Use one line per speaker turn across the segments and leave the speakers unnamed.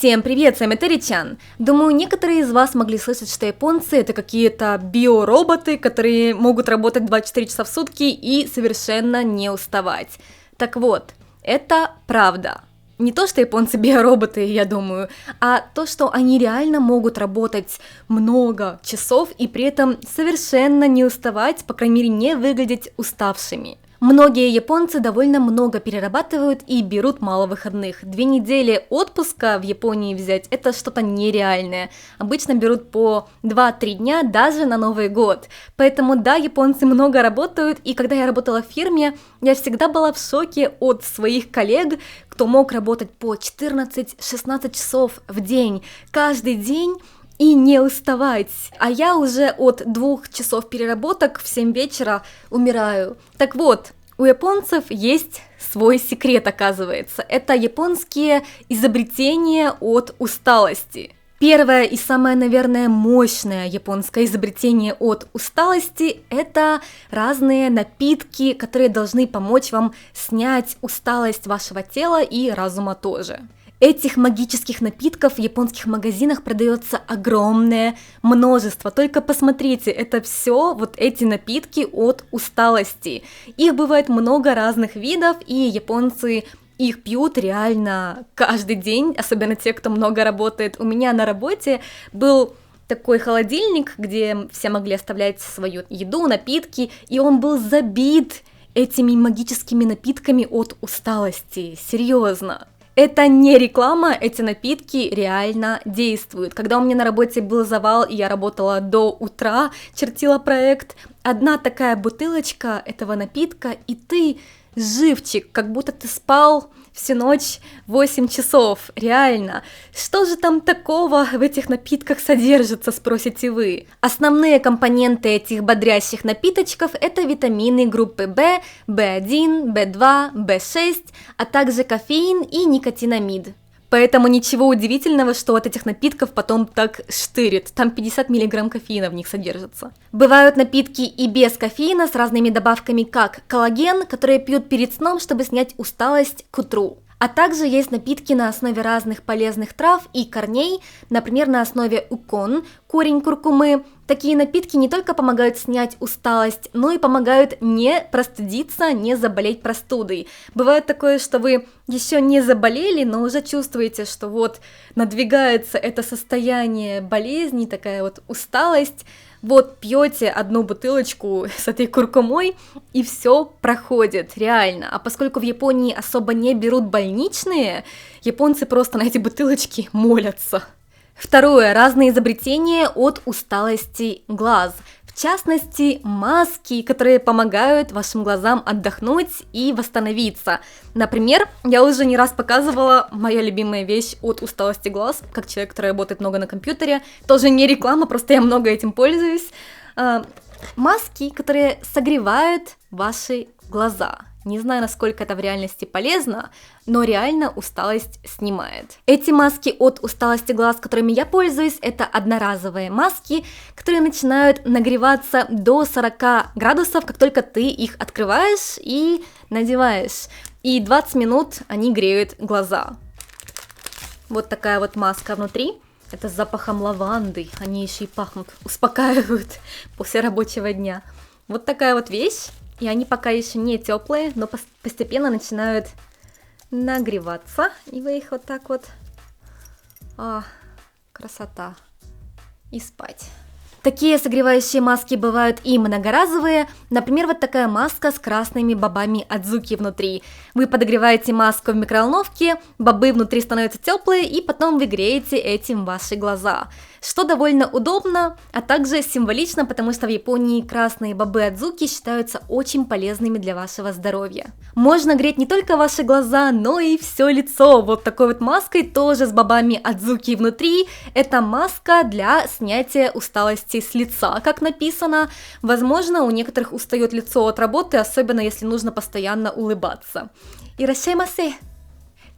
Всем привет, с вами Терри-чан. Думаю, некоторые из вас могли слышать, что японцы это какие-то биороботы, которые могут работать 24 часа в сутки и совершенно не уставать. Так вот, это правда. Не то, что японцы биороботы, я думаю, а то, что они реально могут работать много часов и при этом совершенно не уставать, по крайней мере, не выглядеть уставшими. Многие японцы довольно много перерабатывают и берут мало выходных. 2 недели отпуска в Японии взять – это что-то нереальное. Обычно берут по 2-3 дня даже на Новый год. Поэтому да, японцы много работают, и когда я работала в фирме, я всегда была в шоке от своих коллег, кто мог работать по 14-16 часов в день, каждый день, и не уставать. А я уже от 2 часов переработок в 7 вечера умираю. Так вот, у японцев есть свой секрет, оказывается. Это японские изобретения от усталости. Первое и самое, наверное, мощное японское изобретение от усталости – это разные напитки, которые должны помочь вам снять усталость вашего тела и разума тоже. Этих магических напитков в японских магазинах продается огромное множество. Только посмотрите, это все вот эти напитки от усталости. Их бывает много разных видов, и японцы их пьют реально каждый день, особенно те, кто много работает. У меня на работе был такой холодильник, где все могли оставлять свою еду, напитки, и он был забит этими магическими напитками от усталости. Серьезно. Это не реклама, эти напитки реально действуют. Когда у меня на работе был завал, и я работала до утра, чертила проект, одна такая бутылочка этого напитка, и ты живчик, как будто ты спал всю ночь 8 часов, реально. Что же там такого в этих напитках содержится, спросите вы? Основные компоненты этих бодрящих напиточков – это витамины группы В, В1, В2, В6, а также кофеин и никотинамид. Поэтому ничего удивительного, что от этих напитков потом так штырит, там 50 мг кофеина в них содержится. Бывают напитки и без кофеина с разными добавками, как коллаген, которые пьют перед сном, чтобы снять усталость к утру. А также есть напитки на основе разных полезных трав и корней, например, на основе укон, корень куркумы. Такие напитки не только помогают снять усталость, но и помогают не простудиться, не заболеть простудой. Бывает такое, что вы еще не заболели, но уже чувствуете, что вот надвигается это состояние болезни, такая вот усталость. Вот пьете одну бутылочку с этой куркумой, и все проходит, реально. А поскольку в Японии особо не берут больничные, японцы просто на эти бутылочки молятся. Второе. Разные изобретения от усталости глаз. В частности, маски, которые помогают вашим глазам отдохнуть и восстановиться. Например, я уже не раз показывала моя любимая вещь от усталости глаз, как человек, который работает много на компьютере. Тоже не реклама, просто я много этим пользуюсь. Маски, которые согревают ваши глаза. Не знаю, насколько это в реальности полезно, но реально усталость снимает. Эти маски от усталости глаз, которыми я пользуюсь, это одноразовые маски, которые начинают нагреваться до 40 градусов, как только ты их открываешь и надеваешь. И 20 минут они греют глаза. Вот такая вот маска внутри. Это с запахом лаванды, они еще и пахнут, успокаивают после рабочего дня. Вот такая вот вещь. И они пока еще не теплые, но постепенно начинают нагреваться. И вы их вот так вот... красота. И спать. Такие согревающие маски бывают и многоразовые. Например, вот такая маска с красными бобами адзуки внутри. Вы подогреваете маску в микроволновке, бобы внутри становятся теплые, и потом вы греете этим ваши глаза. Что довольно удобно, а также символично, потому что в Японии красные бобы адзуки считаются очень полезными для вашего здоровья. Можно греть не только ваши глаза, но и все лицо. Вот такой вот маской, тоже с бобами адзуки внутри. Это маска для снятия усталости с лица, как написано. Возможно, у некоторых устает лицо от работы, особенно если нужно постоянно улыбаться. Ирашаймасе!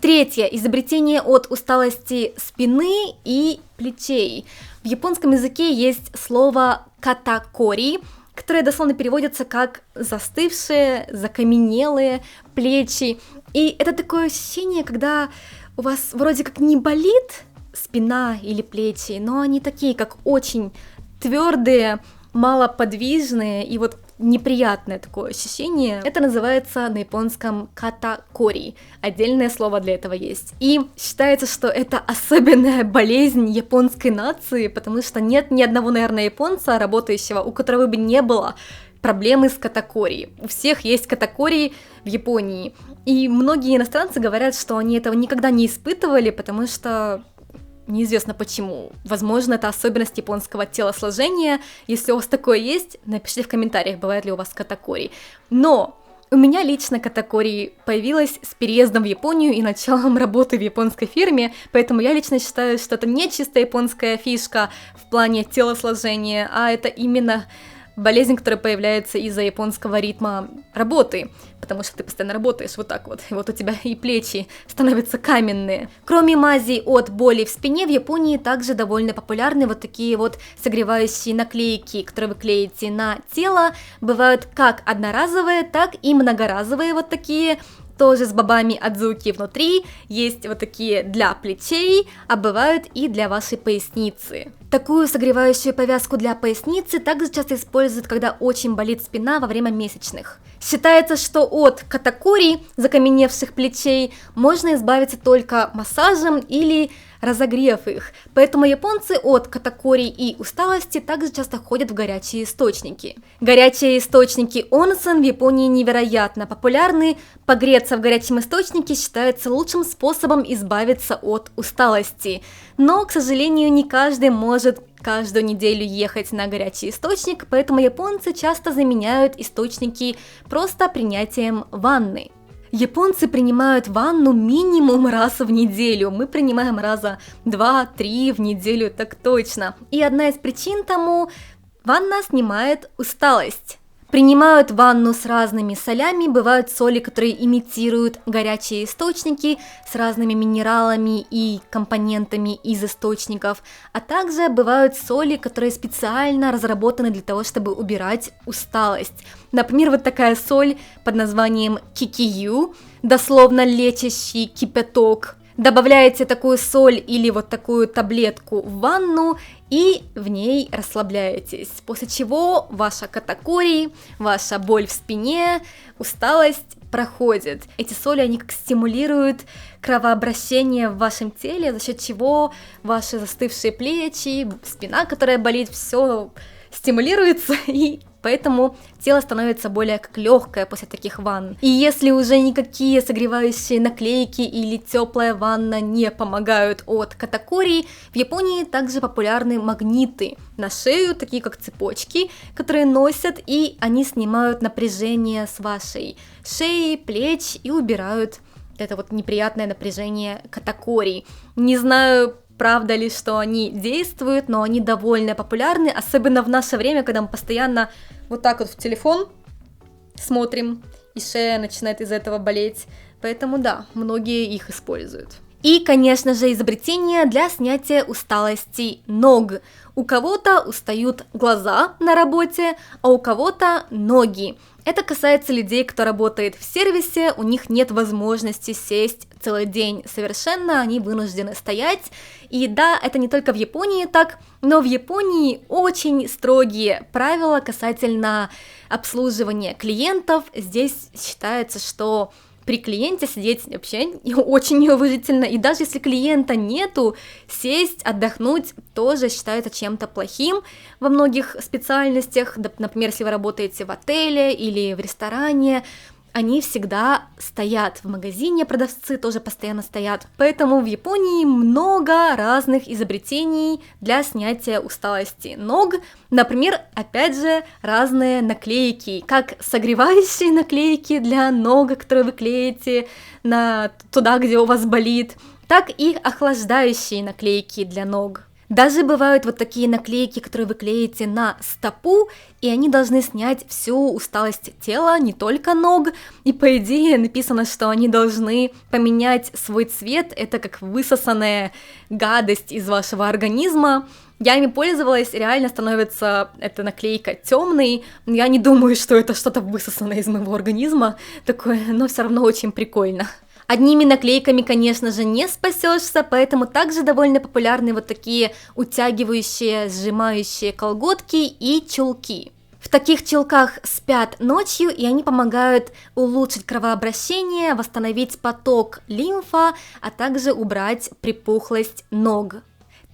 Третье. Изобретение от усталости спины и плечей. В японском языке есть слово катакори, которое дословно переводится как застывшие, закаменелые плечи. И это такое ощущение, когда у вас вроде как не болит спина или плечи, но они такие, как очень твердые, малоподвижные и вот неприятное такое ощущение. Это называется на японском катакори. Отдельное слово для этого есть. И считается, что это особенная болезнь японской нации, потому что нет ни одного, наверное, японца, работающего, у которого бы не было проблемы с катакори. У всех есть катакори в Японии. И многие иностранцы говорят, что они этого никогда не испытывали, потому что неизвестно почему. Возможно, это особенность японского телосложения. Если у вас такое есть, напишите в комментариях, бывает ли у вас катакори. Но у меня лично катакори появилась с переездом в Японию и началом работы в японской фирме, поэтому я лично считаю, что это не чисто японская фишка в плане телосложения, а это именно болезнь, которая появляется из-за японского ритма работы, потому что ты постоянно работаешь вот так вот, и вот у тебя и плечи становятся каменные. Кроме мазей от боли в спине, в Японии также довольно популярны вот такие вот согревающие наклейки, которые вы клеите на тело. Бывают как одноразовые, так и многоразовые вот такие, тоже с бобами адзуки внутри, есть вот такие для плечей, а бывают и для вашей поясницы. Такую согревающую повязку для поясницы также часто используют, когда очень болит спина во время месячных. Считается, что от катакори, закаменевших плечей, можно избавиться только массажем или разогрев их, поэтому японцы от катакори и усталости также часто ходят в горячие источники. Горячие источники онсен в Японии невероятно популярны, погреться в горячем источнике считается лучшим способом избавиться от усталости, но, к сожалению, не каждый может каждую неделю ехать на горячий источник, поэтому японцы часто заменяют источники просто принятием ванны. Японцы принимают ванну минимум раз в неделю, мы принимаем раза 2-3 в неделю, так точно. И одна из причин тому – ванна снимает усталость. Принимают ванну с разными солями, бывают соли, которые имитируют горячие источники с разными минералами и компонентами из источников, а также бывают соли, которые специально разработаны для того, чтобы убирать усталость. Например, вот такая соль под названием кикию, дословно лечащий кипяток. Добавляете такую соль или вот такую таблетку в ванну и в ней расслабляетесь, после чего ваша катакори, ваша боль в спине, усталость проходит. Эти соли, они как стимулируют кровообращение в вашем теле, за счет чего ваши застывшие плечи, спина, которая болит, все стимулируется, и поэтому тело становится более как легкое после таких ванн. И если уже никакие согревающие наклейки или теплая ванна не помогают от катакори, в Японии также популярны магниты на шею, такие как цепочки, которые носят, и они снимают напряжение с вашей шеи, плеч и убирают это вот неприятное напряжение катакори. Не знаю, правда ли, что они действуют, но они довольно популярны, особенно в наше время, когда мы постоянно вот так вот в телефон смотрим, и шея начинает из-за этого болеть. Поэтому да, многие их используют. И, конечно же, изобретение для снятия усталости ног. У кого-то устают глаза на работе, а у кого-то ноги. Это касается людей, кто работает в сервисе, у них нет возможности сесть целый день совершенно, они вынуждены стоять. И да, это не только в Японии так, но в Японии очень строгие правила касательно обслуживания клиентов. Здесь считается, что при клиенте сидеть вообще очень неуважительно, и даже если клиента нету, сесть, отдохнуть тоже считается чем-то плохим во многих специальностях. Например, если вы работаете в отеле или в ресторане, они всегда стоят. В магазине продавцы тоже постоянно стоят. Поэтому в Японии много разных изобретений для снятия усталости ног. Например, опять же, разные наклейки, как согревающие наклейки для ног, которые вы клеите туда, где у вас болит, так и охлаждающие наклейки для ног. Даже бывают вот такие наклейки, которые вы клеите на стопу, и они должны снять всю усталость тела, не только ног. И по идее написано, что они должны поменять свой цвет, это как высосанная гадость из вашего организма. Я ими пользовалась, реально становится эта наклейка темной. Я не думаю, что это что-то высосанное из моего организма такое, но все равно очень прикольно. Одними наклейками, конечно же, не спасешься, поэтому также довольно популярны вот такие утягивающие, сжимающие колготки и чулки. В таких чулках спят ночью, и они помогают улучшить кровообращение, восстановить поток лимфа, а также убрать припухлость ног.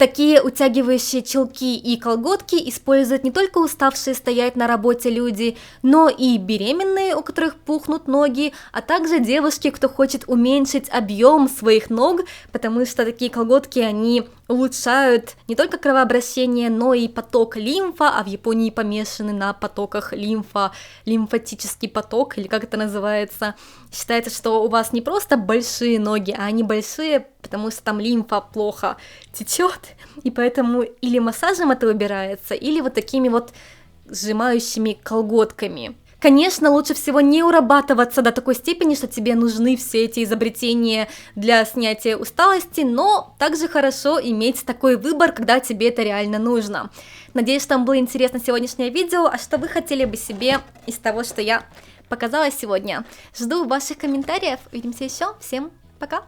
Такие утягивающие чулки и колготки используют не только уставшие стоять на работе люди, но и беременные, у которых пухнут ноги, а также девушки, кто хочет уменьшить объем своих ног, потому что такие колготки, они улучшают не только кровообращение, но и поток лимфа, а в Японии помешаны на потоках лимфа, лимфатический поток, или как это называется. Считается, что у вас не просто большие ноги, а они большие, потому что там лимфа плохо течет, и поэтому или массажем это убирается, или вот такими вот сжимающими колготками. Конечно, лучше всего не урабатываться до такой степени, что тебе нужны все эти изобретения для снятия усталости, но также хорошо иметь такой выбор, когда тебе это реально нужно. Надеюсь, что вам было интересно сегодняшнее видео, а что вы хотели бы себе из того, что я показала сегодня. Жду ваших комментариев, увидимся еще, всем пока!